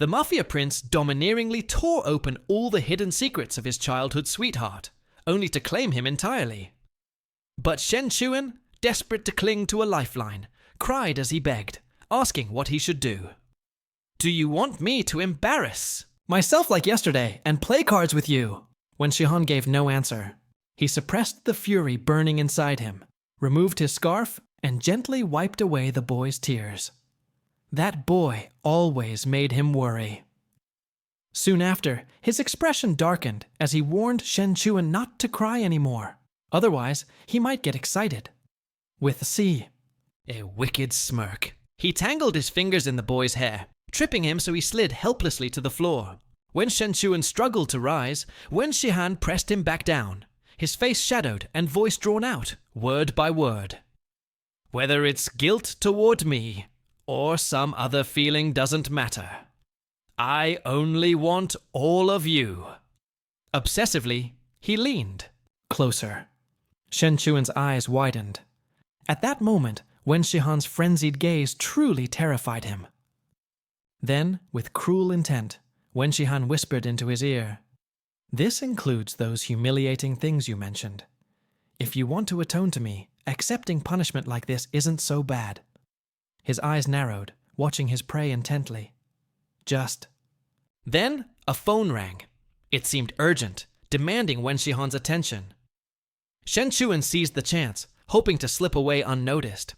The Mafia Prince domineeringly tore open all the hidden secrets of his childhood sweetheart, only to claim him entirely. But Shen Chuan, desperate to cling to a lifeline, cried as he begged, asking what he should do. "Do you want me to embarrass myself like yesterday and play cards with you?" When Shihan gave no answer, he suppressed the fury burning inside him, removed his scarf, and gently wiped away the boy's tears. That boy always made him worry. Soon after, his expression darkened as he warned Shen Chuan not to cry anymore. Otherwise, he might get excited. With a wicked smirk, he tangled his fingers in the boy's hair, tripping him so he slid helplessly to the floor. When Shen Chuan struggled to rise, Wen Shihan pressed him back down, his face shadowed and voice drawn out, word by word. "Whether it's guilt toward me, or some other feeling doesn't matter. I only want all of you." Obsessively, he leaned closer. Shen Chuan's eyes widened. At that moment, Wen Shihan's frenzied gaze truly terrified him. Then, with cruel intent, Wen Shihan whispered into his ear, "This includes those humiliating things you mentioned. If you want to atone to me, accepting punishment like this isn't so bad." His eyes narrowed, watching his prey intently. Then a phone rang. It seemed urgent, demanding Wen Shihan's attention. Shen Chuan seized the chance, hoping to slip away unnoticed.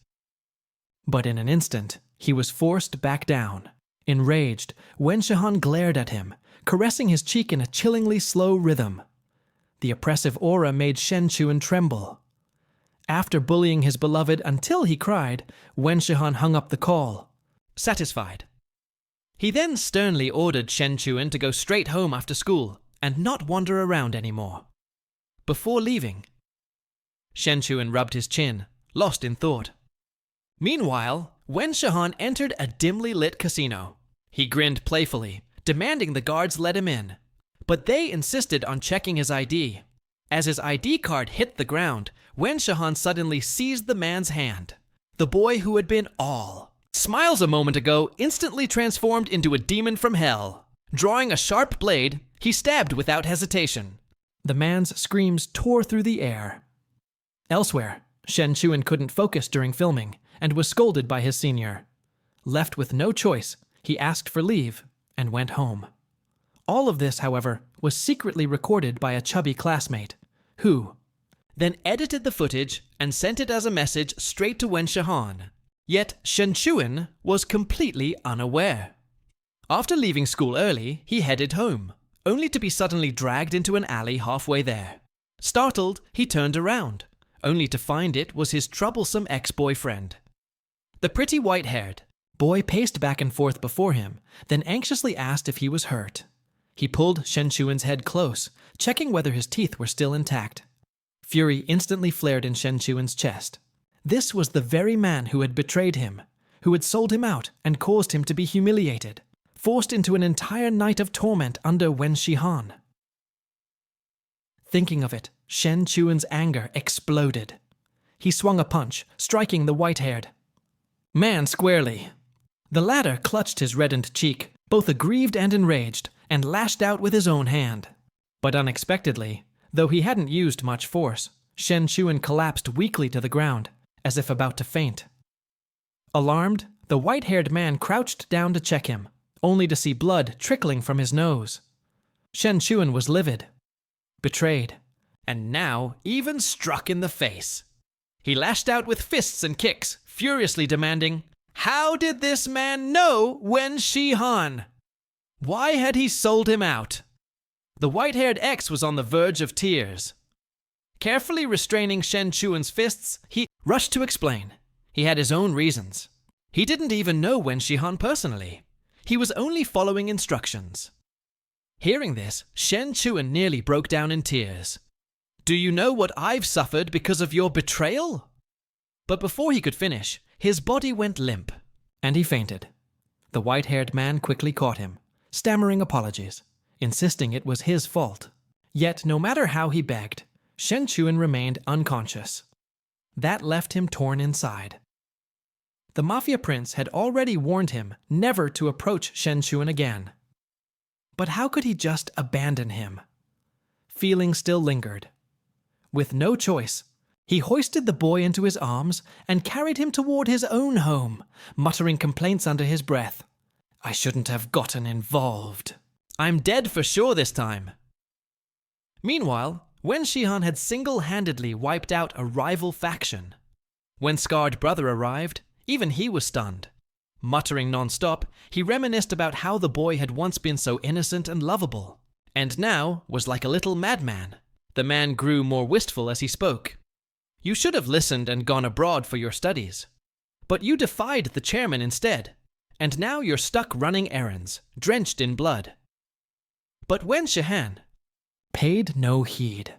But in an instant, he was forced back down. Enraged, Wen Shihan glared at him, caressing his cheek in a chillingly slow rhythm. The oppressive aura made Shen Chuan tremble. After bullying his beloved until he cried, Wen Shihan hung up the call, satisfied. He then sternly ordered Shen Chuan to go straight home after school and not wander around anymore. Before leaving, Shen Chuan rubbed his chin, lost in thought. Meanwhile, Wen Shihan entered a dimly lit casino. He grinned playfully, demanding the guards let him in. But they insisted on checking his ID. As his ID card hit the ground, Wen Shihan suddenly seized the man's hand. The boy who had been all smiles a moment ago instantly transformed into a demon from hell. Drawing a sharp blade, he stabbed without hesitation. The man's screams tore through the air. Elsewhere, Shen Chuan couldn't focus during filming and was scolded by his senior. Left with no choice, he asked for leave and went home. All of this, however, was secretly recorded by a chubby classmate, who then edited the footage and sent it as a message straight to Wen Shihan. Yet Shen Chuan was completely unaware. After leaving school early, he headed home, only to be suddenly dragged into an alley halfway there. Startled, he turned around, only to find it was his troublesome ex-boyfriend. The pretty white-haired boy paced back and forth before him, then anxiously asked if he was hurt. He pulled Shen Chuan's head close, checking whether his teeth were still intact. Fury instantly flared in Shen Chuan's chest. This was the very man who had betrayed him, who had sold him out and caused him to be humiliated, forced into an entire night of torment under Wen Shihan. Thinking of it, Shen Chuan's anger exploded. He swung a punch, striking the white-haired man squarely. The latter clutched his reddened cheek, both aggrieved and enraged, and lashed out with his own hand. But unexpectedly, though he hadn't used much force, Shen Chuan collapsed weakly to the ground, as if about to faint. Alarmed, the white-haired man crouched down to check him, only to see blood trickling from his nose. Shen Chuan was livid, betrayed, and now even struck in the face. He lashed out with fists and kicks, furiously demanding, how did this man know Wen Shihan? Why had he sold him out? The white-haired ex was on the verge of tears. Carefully restraining Shen Chuan's fists, he rushed to explain. He had his own reasons. He didn't even know Wen Shihan personally. He was only following instructions. Hearing this, Shen Chuan nearly broke down in tears. Do you know what I've suffered because of your betrayal? But before he could finish, his body went limp, and he fainted. The white-haired man quickly caught him, stammering apologies, insisting it was his fault. Yet no matter how he begged, Shen Chuan remained unconscious. That left him torn inside. The mafia prince had already warned him never to approach Shen Chuan again. But how could he just abandon him? Feelings still lingered. With no choice, he hoisted the boy into his arms and carried him toward his own home, muttering complaints under his breath. I shouldn't have gotten involved. I'm dead for sure this time. Meanwhile, Wen Shihan had single-handedly wiped out a rival faction. When Scarred Brother arrived, even he was stunned. Muttering non-stop, he reminisced about how the boy had once been so innocent and lovable, and now was like a little madman. The man grew more wistful as he spoke. You should have listened and gone abroad for your studies. But you defied the chairman instead, and now you're stuck running errands, drenched in blood. But Wen Shihan paid no heed.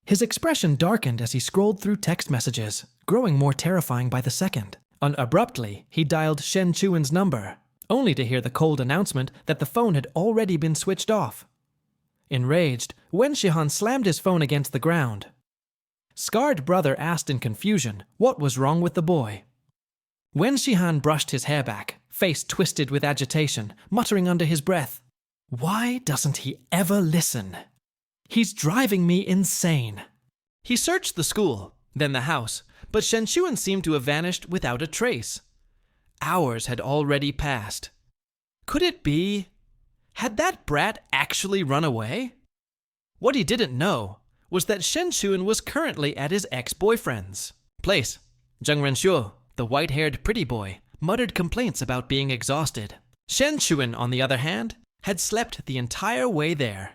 His expression darkened as he scrolled through text messages, growing more terrifying by the second. Abruptly, he dialed Shen Chuan's number, only to hear the cold announcement that the phone had already been switched off. Enraged, Wen Shihan slammed his phone against the ground. Scarred Brother asked in confusion what was wrong with the boy. Wen Shihan brushed his hair back, face twisted with agitation, muttering under his breath, "Why doesn't he ever listen? He's driving me insane." He searched the school, then the house, but Shen Chuan seemed to have vanished without a trace. Hours had already passed. Could it be? Had that brat actually run away? What he didn't know was that Shen Chuan was currently at his ex-boyfriend's place. Zheng Renshuo, the white-haired pretty boy, muttered complaints about being exhausted. Shen Chuan, on the other hand, had slept the entire way there.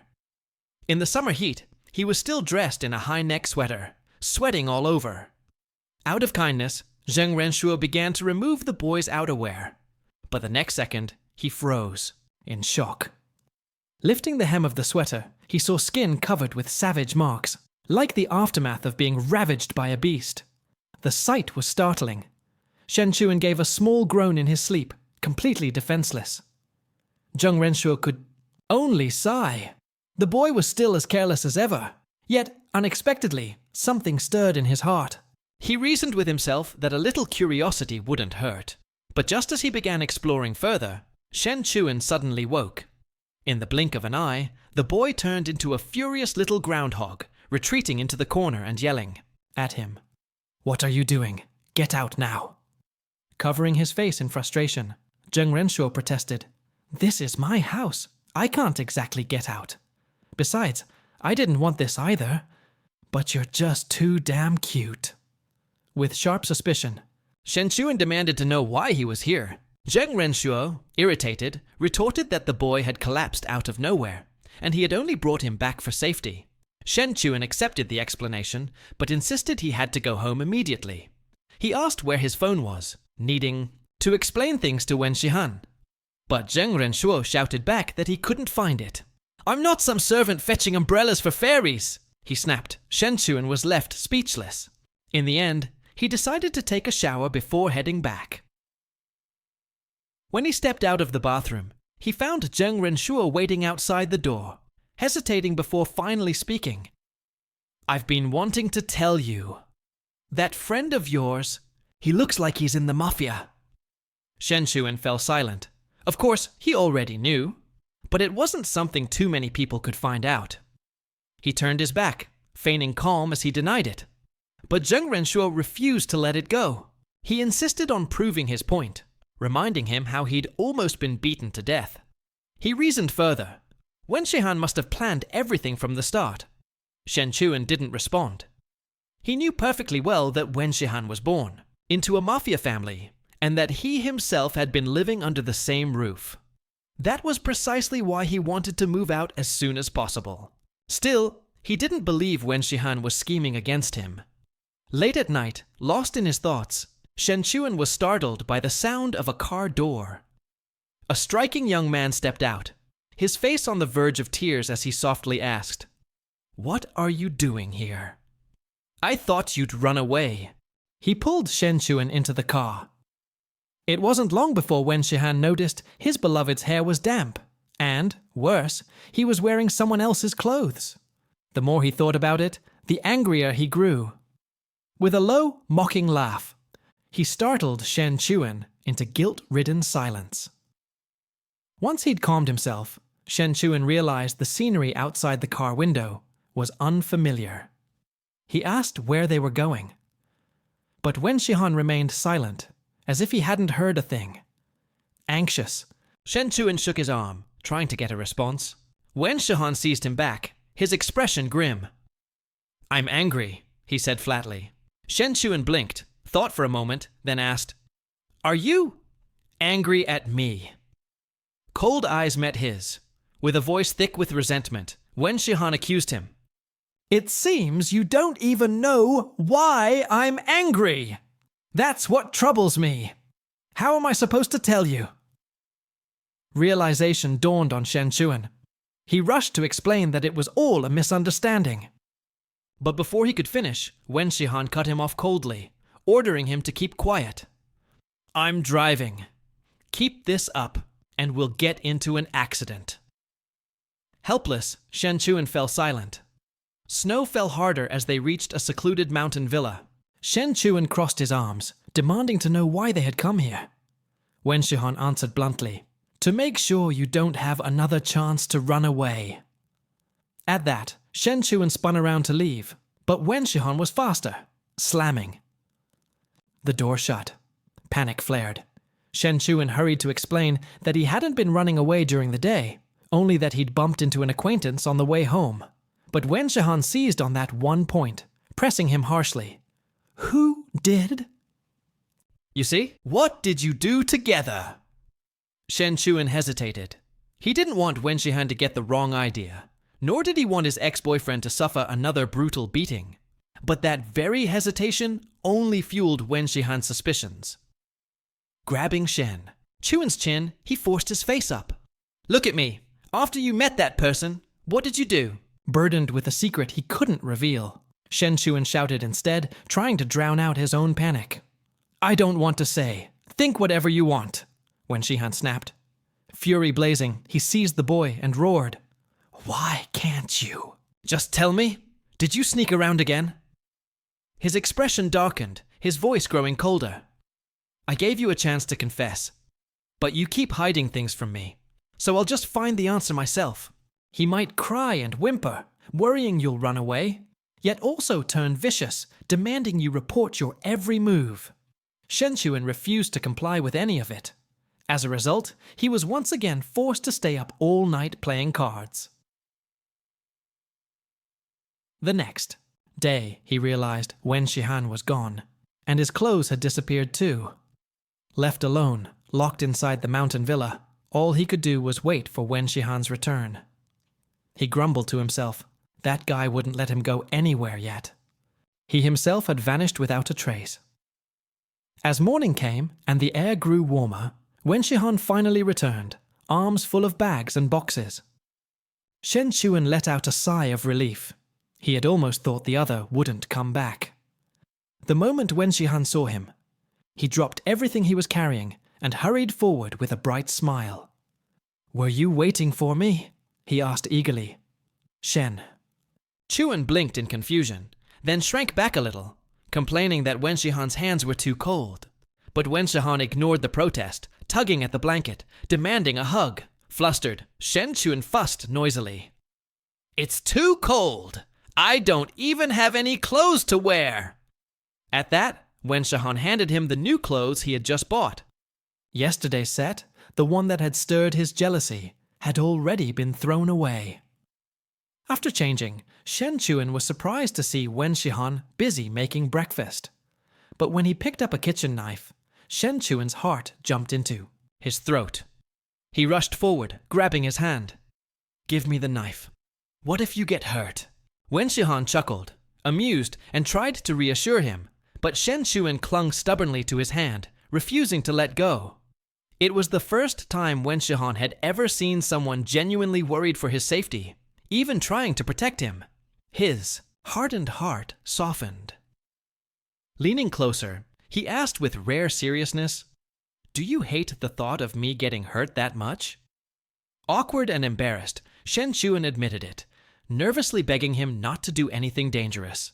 In the summer heat, he was still dressed in a high-neck sweater, sweating all over. Out of kindness, Zheng Renshuo began to remove the boy's outerwear, but the next second, he froze, in shock. Lifting the hem of the sweater, he saw skin covered with savage marks, like the aftermath of being ravaged by a beast. The sight was startling. Shen Chuan gave a small groan in his sleep, completely defenseless. Zheng Renshuo could only sigh. The boy was still as careless as ever, yet, unexpectedly, something stirred in his heart. He reasoned with himself that a little curiosity wouldn't hurt, but just as he began exploring further, Shen Chuan suddenly woke. In the blink of an eye, the boy turned into a furious little groundhog, retreating into the corner and yelling at him. "What are you doing? Get out now." Covering his face in frustration, Zheng Renshuo protested, "This is my house. I can't exactly get out. Besides, I didn't want this either. But you're just too damn cute." With sharp suspicion, Shen Chuan demanded to know why he was here. Zheng Renshuo, irritated, retorted that the boy had collapsed out of nowhere, and he had only brought him back for safety. Shen Chuan accepted the explanation, but insisted he had to go home immediately. He asked where his phone was, needing to explain things to Wen Shihan. But Zheng Renshuo shouted back that he couldn't find it. "I'm not some servant fetching umbrellas for fairies," he snapped. Shen Chuan was left speechless. In the end, he decided to take a shower before heading back. When he stepped out of the bathroom, he found Zheng Renshuo waiting outside the door, hesitating before finally speaking. "I've been wanting to tell you. That friend of yours, he looks like he's in the mafia." Shen Chuan fell silent. Of course, he already knew, but it wasn't something too many people could find out. He turned his back, feigning calm as he denied it. But Zheng Renshuo refused to let it go. He insisted on proving his point, reminding him how he'd almost been beaten to death. He reasoned further. Wen Shihan must have planned everything from the start. Shen Chuan didn't respond. He knew perfectly well that Wen Shihan was born into a mafia family, and that he himself had been living under the same roof. That was precisely why he wanted to move out as soon as possible. Still, he didn't believe Wen Shihan was scheming against him. Late at night, lost in his thoughts, Shen Chuan was startled by the sound of a car door. A striking young man stepped out, his face on the verge of tears as he softly asked, "What are you doing here?" "I thought you'd run away." He pulled Shen Chuan into the car. It wasn't long before Wen Shihan noticed his beloved's hair was damp, and, worse, he was wearing someone else's clothes. The more he thought about it, the angrier he grew. With a low, mocking laugh, He startled Shen Chuan into guilt-ridden silence. Once he'd calmed himself, Shen Chuan realized the scenery outside the car window was unfamiliar. He asked where they were going. But Wen Shihan remained silent, as if he hadn't heard a thing. Anxious, Shen Chuan shook his arm, trying to get a response. Wen Shihan seized him back, his expression grim. "I'm angry," he said flatly. Shen Chuan blinked, thought for a moment, then asked, "Are you angry at me?" Cold eyes met his. With a voice thick with resentment, Wen Shihan accused him. "It seems you don't even know why I'm angry. That's what troubles me. How am I supposed to tell you?" Realization dawned on Shen Chuan. He rushed to explain that it was all a misunderstanding. But before he could finish, Wen Shihan cut him off coldly, ordering him to keep quiet. "I'm driving. Keep this up, and we'll get into an accident." Helpless, Shen Chuan fell silent. Snow fell harder as they reached a secluded mountain villa. Shen Chuan crossed his arms, demanding to know why they had come here. Wen Shihan answered bluntly, "To make sure you don't have another chance to run away." At that, Shen Chuan spun around to leave, but Wen Shihan was faster, slamming. The door shut. Panic flared. Shen Chuan hurried to explain that he hadn't been running away during the day, only that he'd bumped into an acquaintance on the way home. But Wen Shihan seized on that one point, pressing him harshly. "Who did?" "You see, what did you do together?" Shen Chuan hesitated. He didn't want Wen Shihan to get the wrong idea, nor did he want his ex-boyfriend to suffer another brutal beating. But that very hesitation only fueled Wen Shihan's suspicions. Grabbing Shen Chuan's chin, he forced his face up. "Look at me. After you met that person, what did you do?" Burdened with a secret he couldn't reveal, Shen Chuan shouted instead, trying to drown out his own panic. "I don't want to say. Think whatever you want," Wen Shihan snapped. Fury blazing, he seized the boy and roared. "Why can't you? Just tell me. Did you sneak around again?" His expression darkened, his voice growing colder. "I gave you a chance to confess, but you keep hiding things from me, so I'll just find the answer myself." He might cry and whimper, worrying you'll run away, yet also turn vicious, demanding you report your every move. Shen Chuan refused to comply with any of it. As a result, he was once again forced to stay up all night playing cards. The next day, he realized Wen Shihan was gone, and his clothes had disappeared too. Left alone, locked inside the mountain villa, all he could do was wait for Wen Shihan's return. He grumbled to himself. That guy wouldn't let him go anywhere yet. He himself had vanished without a trace. As morning came and the air grew warmer, Wen Shihan finally returned, arms full of bags and boxes. Shen Chuan let out a sigh of relief. He had almost thought the other wouldn't come back. The moment Wen Shihan saw him, he dropped everything he was carrying and hurried forward with a bright smile. "Were you waiting for me?" he asked eagerly. "Shen." Chuan blinked in confusion, then shrank back a little, complaining that Wen Shihan's hands were too cold. But Wen Shihan ignored the protest, tugging at the blanket, demanding a hug. Flustered, Shen Chuan fussed noisily. "It's too cold! I don't even have any clothes to wear!" At that, Wen Shihan handed him the new clothes he had just bought. Yesterday's set, the one that had stirred his jealousy, had already been thrown away. After changing, Shen Chuan was surprised to see Wen Shihan busy making breakfast. But when he picked up a kitchen knife, Shen Chuan's heart jumped into his throat. He rushed forward, grabbing his hand. "Give me the knife. What if you get hurt?" Wen Shihan chuckled, amused, and tried to reassure him, but Shen Chuan clung stubbornly to his hand, refusing to let go. It was the first time Wen Shihan had ever seen someone genuinely worried for his safety, even trying to protect him. His hardened heart softened. Leaning closer, he asked with rare seriousness, "Do you hate the thought of me getting hurt that much?" Awkward and embarrassed, Shen Chuan admitted it, nervously begging him not to do anything dangerous.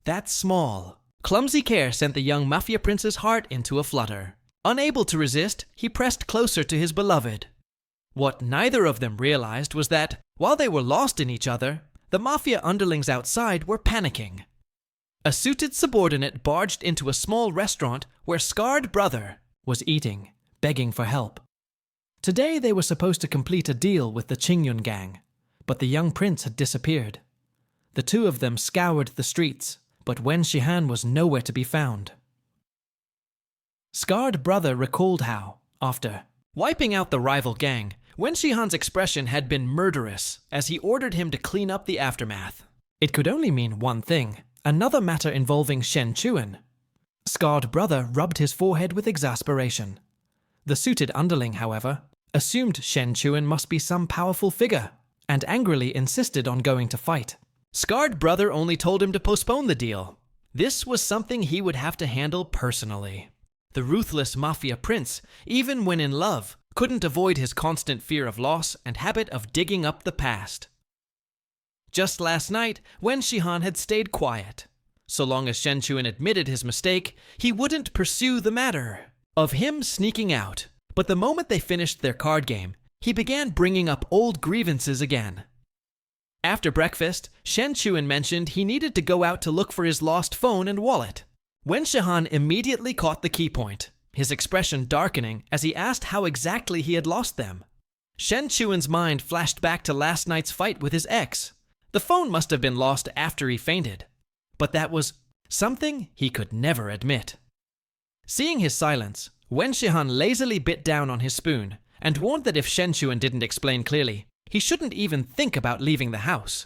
That small, Clumsy care sent the young mafia prince's heart into a flutter. Unable to resist, he pressed closer to his beloved. What neither of them realized was that, while they were lost in each other, the mafia underlings outside were panicking. A suited subordinate barged into a small restaurant where Scarred Brother was eating, begging for help. Today they were supposed to complete a deal with the Qingyun gang, but the young prince had disappeared. The two of them scoured the streets, but Wen Shihan was nowhere to be found. Scarred Brother recalled how, after wiping out the rival gang, Wen Shihan's expression had been murderous as he ordered him to clean up the aftermath. It could only mean one thing, another matter involving Shen Chuan. Scarred Brother rubbed his forehead with exasperation. The suited underling, however, assumed Shen Chuan must be some powerful figure, and angrily insisted on going to fight. Scarred Brother only told him to postpone the deal. This was something he would have to handle personally. The ruthless mafia prince, even when in love, couldn't avoid his constant fear of loss and habit of digging up the past. Just last night, Wen Shihan had stayed quiet. So long as Shen Chuan admitted his mistake, he wouldn't pursue the matter of him sneaking out. But the moment they finished their card game, he began bringing up old grievances again. After breakfast, Shen Chuan mentioned he needed to go out to look for his lost phone and wallet. Wen Shihan immediately caught the key point, his expression darkening as he asked how exactly he had lost them. Shen Chuan's mind flashed back to last night's fight with his ex. The phone must have been lost after he fainted, but that was something he could never admit. Seeing his silence, Wen Shihan lazily bit down on his spoon and warned that if Shen Chuan didn't explain clearly, he shouldn't even think about leaving the house.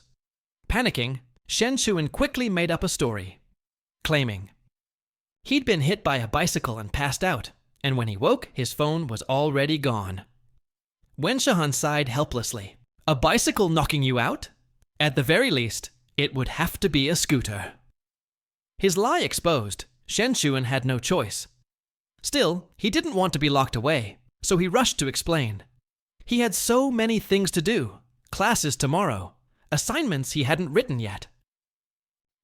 Panicking, Shen Chuan quickly made up a story, claiming he'd been hit by a bicycle and passed out, and when he woke, his phone was already gone. Wen Shihan sighed helplessly. A bicycle knocking you out? At the very least, it would have to be a scooter. His lie exposed, Shen Chuan had no choice. Still, he didn't want to be locked away, so he rushed to explain. He had so many things to do, classes tomorrow, assignments he hadn't written yet.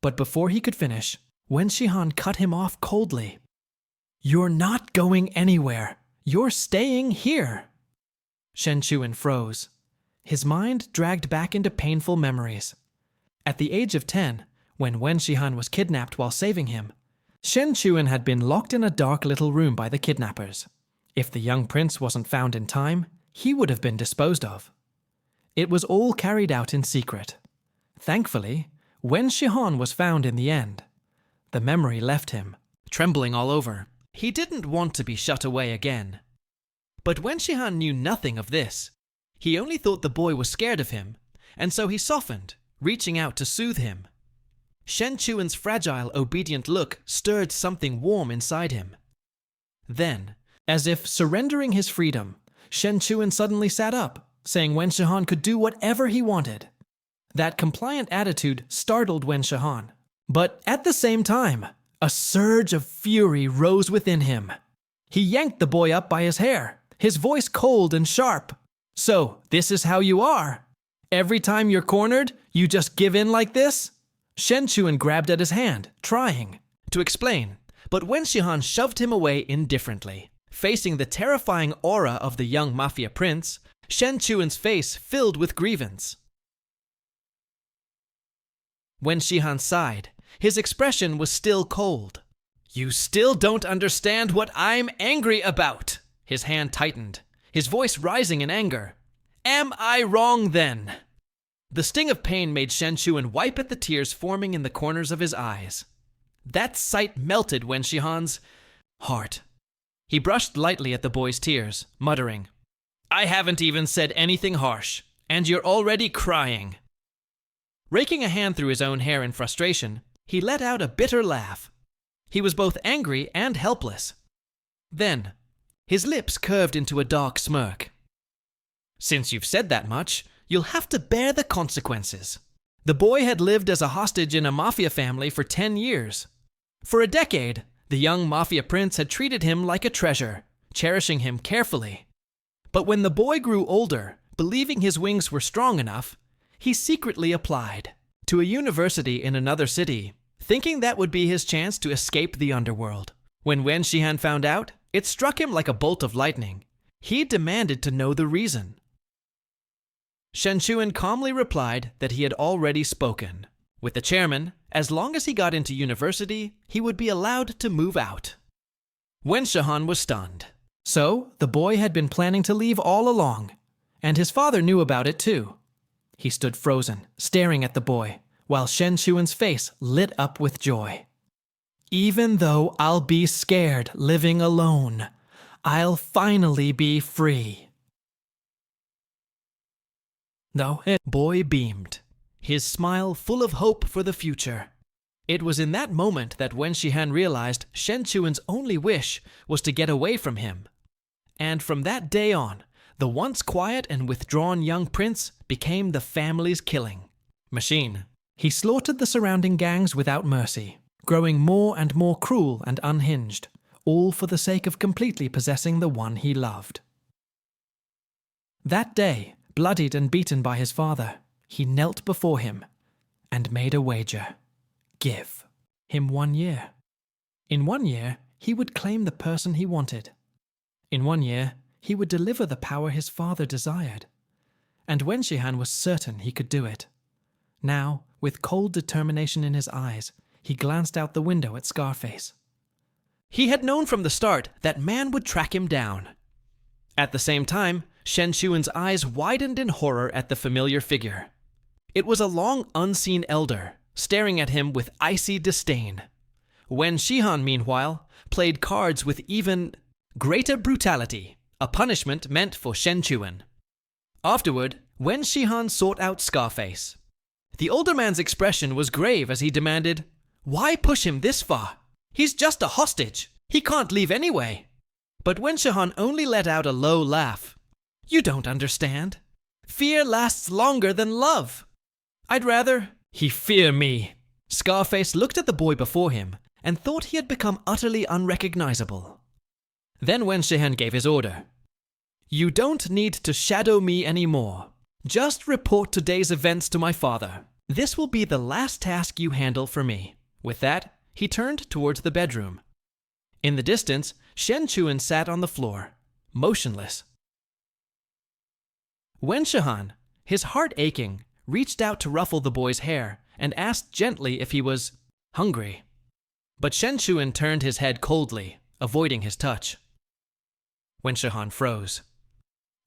But before he could finish, Wen Shihan cut him off coldly. "You're not going anywhere. You're staying here." Shen Chuan froze. His mind dragged back into painful memories. At the age of 10, when Wen Shihan was kidnapped while saving him, Shen Chuan had been locked in a dark little room by the kidnappers. If the young prince wasn't found in time, he would have been disposed of. It was all carried out in secret. Thankfully, Wen Shihan was found in the end. The memory left him, trembling all over. He didn't want to be shut away again. But Wen Shihan knew nothing of this. He only thought the boy was scared of him, and so he softened, reaching out to soothe him. Shen Chuan's fragile, obedient look stirred something warm inside him. Then, as if surrendering his freedom, Shen Chuan suddenly sat up, saying Wen Shihan could do whatever he wanted. That compliant attitude startled Wen Shihan. But at the same time, a surge of fury rose within him. He yanked the boy up by his hair, his voice cold and sharp. "So, this is how you are? Every time you're cornered, you just give in like this?" Shen Chuan grabbed at his hand, trying to explain, but Wen Shihan shoved him away indifferently. Facing the terrifying aura of the young mafia prince, Shen Chuan's face filled with grievance. Wen Shihan sighed. His expression was still cold. "You still don't understand what I'm angry about." His hand tightened, his voice rising in anger. "Am I wrong then?" The sting of pain made Shen Chuan wipe at the tears forming in the corners of his eyes. That sight melted Wen Shihan's heart. He brushed lightly at the boy's tears, muttering, "I haven't even said anything harsh, and you're already crying." Raking a hand through his own hair in frustration, he let out a bitter laugh. He was both angry and helpless. Then, his lips curved into a dark smirk. "Since you've said that much, you'll have to bear the consequences." The boy had lived as a hostage in a mafia family for 10 years. For a decade, the young mafia prince had treated him like a treasure, cherishing him carefully. But when the boy grew older, believing his wings were strong enough, he secretly applied to a university in another city, thinking that would be his chance to escape the underworld. When Wen Shihan found out, it struck him like a bolt of lightning. He demanded to know the reason. Shen Chuan calmly replied that he had already spoken with the chairman. As long as he got into university, he would be allowed to move out. Wen Shihan was stunned. So, the boy had been planning to leave all along, and his father knew about it too. He stood frozen, staring at the boy, while Shen Chuan's face lit up with joy. Even though I'll be scared living alone, I'll finally be free. The boy beamed, his smile full of hope for the future. It was in that moment that Wen Shihan realized Shen Chuan's only wish was to get away from him. And from that day on, the once quiet and withdrawn young prince became the family's killing machine. He slaughtered the surrounding gangs without mercy, growing more and more cruel and unhinged, all for the sake of completely possessing the one he loved. That day, bloodied and beaten by his father, he knelt before him and made a wager. Give him 1 year. In 1 year, he would claim the person he wanted. In 1 year, he would deliver the power his father desired. And Wen Shihan was certain he could do it. Now, with cold determination in his eyes, he glanced out the window at Scarface. He had known from the start that man would track him down. At the same time, Shen Chuan's eyes widened in horror at the familiar figure. It was a long unseen elder, staring at him with icy disdain. Wen Shihan, meanwhile, played cards with even greater brutality, a punishment meant for Shen Chuan. Afterward, Wen Shihan sought out Scarface. The older man's expression was grave as he demanded, "Why push him this far? He's just a hostage. He can't leave anyway." But Wen Shihan only let out a low laugh. "You don't understand. Fear lasts longer than love. I'd rather he fear me." Scarface looked at the boy before him and thought he had become utterly unrecognizable. Then Wen Shihan gave his order. "You don't need to shadow me anymore. Just report today's events to my father. This will be the last task you handle for me." With that, he turned towards the bedroom. In the distance, Shen Chuan sat on the floor, motionless. Wen Shihan, his heart aching, reached out to ruffle the boy's hair and asked gently if he was hungry. But Shen Chuan turned his head coldly, avoiding his touch. Wen Shihan froze.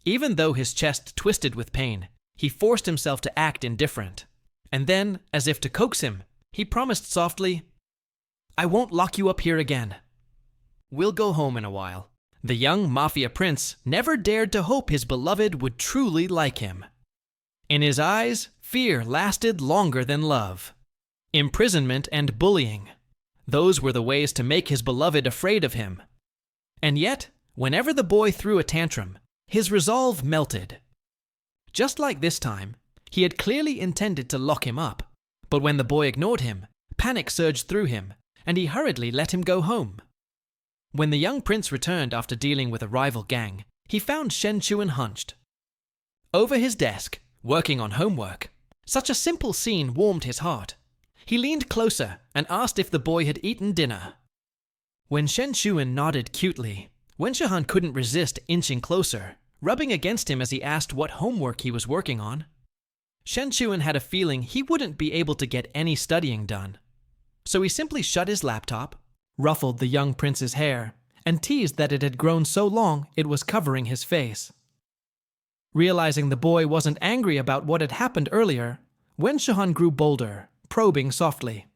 Even though his chest twisted with pain, he forced himself to act indifferent. And then, as if to coax him, he promised softly, "I won't lock you up here again. We'll go home in a while." The young mafia prince never dared to hope his beloved would truly like him. In his eyes, fear lasted longer than love. Imprisonment and bullying, those were the ways to make his beloved afraid of him. And yet, whenever the boy threw a tantrum, his resolve melted. Just like this time, he had clearly intended to lock him up, but when the boy ignored him, panic surged through him, and he hurriedly let him go home. When the young prince returned after dealing with a rival gang, he found Shen Chuan hunched over his desk, working on homework. Such a simple scene warmed his heart. He leaned closer and asked if the boy had eaten dinner. When Shen Chuan nodded cutely, Wen Shihan couldn't resist inching closer, rubbing against him as he asked what homework he was working on. Shen Chuan had a feeling he wouldn't be able to get any studying done. So he simply shut his laptop, ruffled the young prince's hair, and teased that it had grown so long it was covering his face. Realizing the boy wasn't angry about what had happened earlier, Wen Shihan grew bolder, probing softly.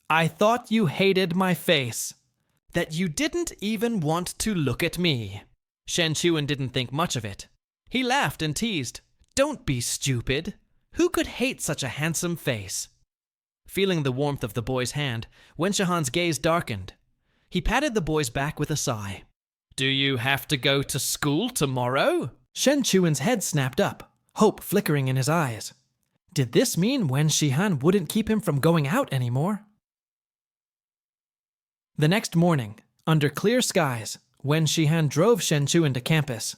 "I thought you hated my face, that you didn't even want to look at me." Shen Chuan didn't think much of it. He laughed and teased, "Don't be stupid. Who could hate such a handsome face?" Feeling the warmth of the boy's hand, Wen Shihan's gaze darkened. He patted the boy's back with a sigh. "Do you have to go to school tomorrow?" Shen Chuan's head snapped up, hope flickering in his eyes. Did this mean Wen Shihan wouldn't keep him from going out anymore? The next morning, under clear skies, Wen Shihan drove Shen Chuan to campus.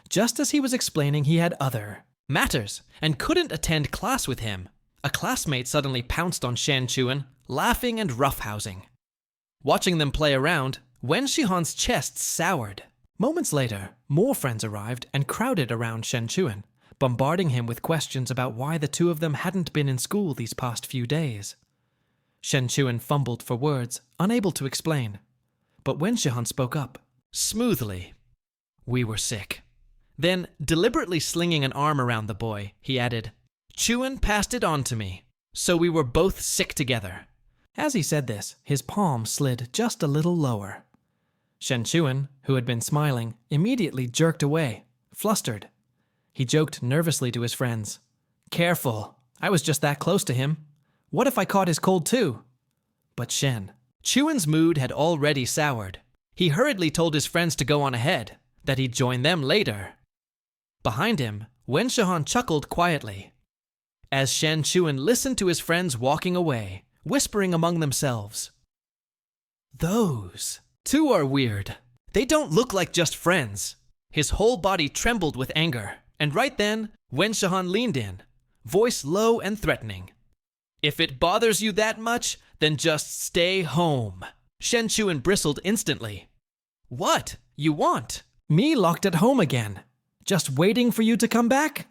Just as he was explaining he had other matters and couldn't attend class with him, a classmate suddenly pounced on Shen Chuan, laughing and roughhousing. Watching them play around, Wen Shihan's chest soured. Moments later, more friends arrived and crowded around Shen Chuan, bombarding him with questions about why the two of them hadn't been in school these past few days. Shen Chuan fumbled for words, unable to explain. But Wen Shihan spoke up, smoothly. We were sick. Then, deliberately slinging an arm around the boy, he added, Chuan passed it on to me, so we were both sick together. As he said this, his palm slid just a little lower. Shen Chuan, who had been smiling, immediately jerked away, flustered. He joked nervously to his friends. Careful, I was just that close to him. What if I caught his cold too? But Shen Chuan's mood had already soured. He hurriedly told his friends to go on ahead, that he'd join them later. Behind him, Wen Shihan chuckled quietly. As Shen Chuan listened to his friends walking away, whispering among themselves. Those two are weird. They don't look like just friends. His whole body trembled with anger, and right then, Wen Shihan leaned in, voice low and threatening. If it bothers you that much, then just stay home. Shen Chuan bristled instantly. What? You want? Me locked at home again. Just waiting for you to come back?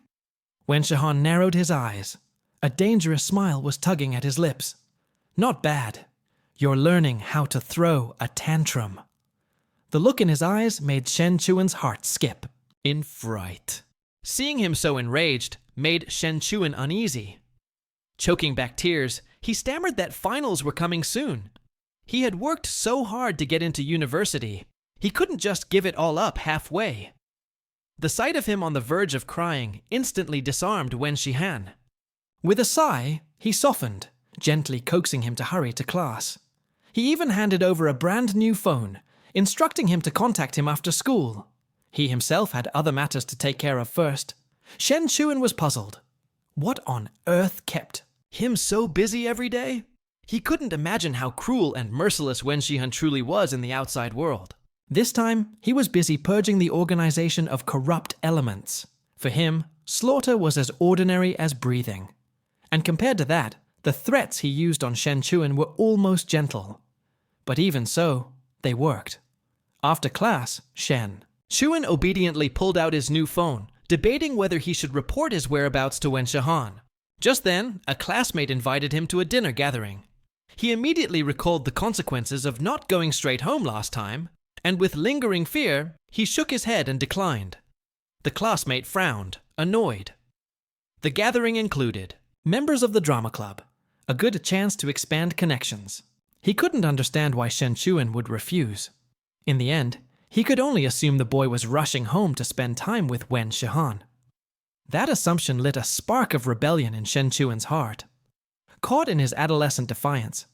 Wen Shihan narrowed his eyes. A dangerous smile was tugging at his lips. Not bad. You're learning how to throw a tantrum. The look in his eyes made Shen Chuan's heart skip, in fright. Seeing him so enraged made Shen Chuan uneasy. Choking back tears, he stammered that finals were coming soon. He had worked so hard to get into university, he couldn't just give it all up halfway. The sight of him on the verge of crying instantly disarmed Wen Shihan. With a sigh, he softened, gently coaxing him to hurry to class. He even handed over a brand new phone, instructing him to contact him after school. He himself had other matters to take care of first. Shen Chuan was puzzled. What on earth kept him so busy every day? He couldn't imagine how cruel and merciless Wen Shihan truly was in the outside world. This time, he was busy purging the organization of corrupt elements. For him, slaughter was as ordinary as breathing. And compared to that, the threats he used on Shen Chuan were almost gentle. But even so, they worked. After class, Shen Chuan obediently pulled out his new phone, debating whether he should report his whereabouts to Wen Shihan. Just then, a classmate invited him to a dinner gathering. He immediately recalled the consequences of not going straight home last time, and with lingering fear, he shook his head and declined. The classmate frowned, annoyed. The gathering included members of the drama club, a good chance to expand connections. He couldn't understand why Shen Chuan would refuse. In the end, he could only assume the boy was rushing home to spend time with Wen Shihan. That assumption lit a spark of rebellion in Shen Chuan's heart. Caught in his adolescent defiance,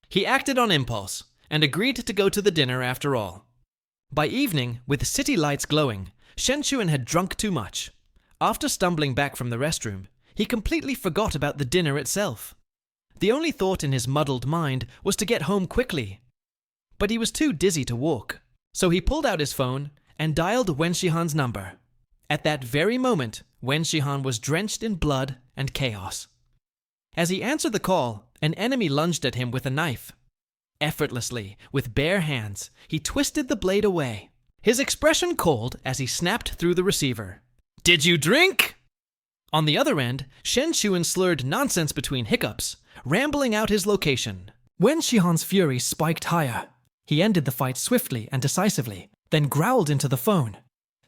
he acted on impulse and agreed to go to the dinner after all. By evening, with city lights glowing, Shen Chuan had drunk too much. After stumbling back from the restroom, he completely forgot about the dinner itself. The only thought in his muddled mind was to get home quickly. But he was too dizzy to walk, so he pulled out his phone and dialed Wen Shihan's number. At that very moment, Wen Shihan was drenched in blood and chaos. As he answered the call, an enemy lunged at him with a knife. Effortlessly, with bare hands, he twisted the blade away. His expression cold as he snapped through the receiver. Did you drink? On the other end, Shen Chuan slurred nonsense between hiccups, rambling out his location. Wen Shihan's fury spiked higher. He ended the fight swiftly and decisively, then growled into the phone.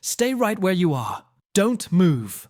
Stay right where you are. Don't move.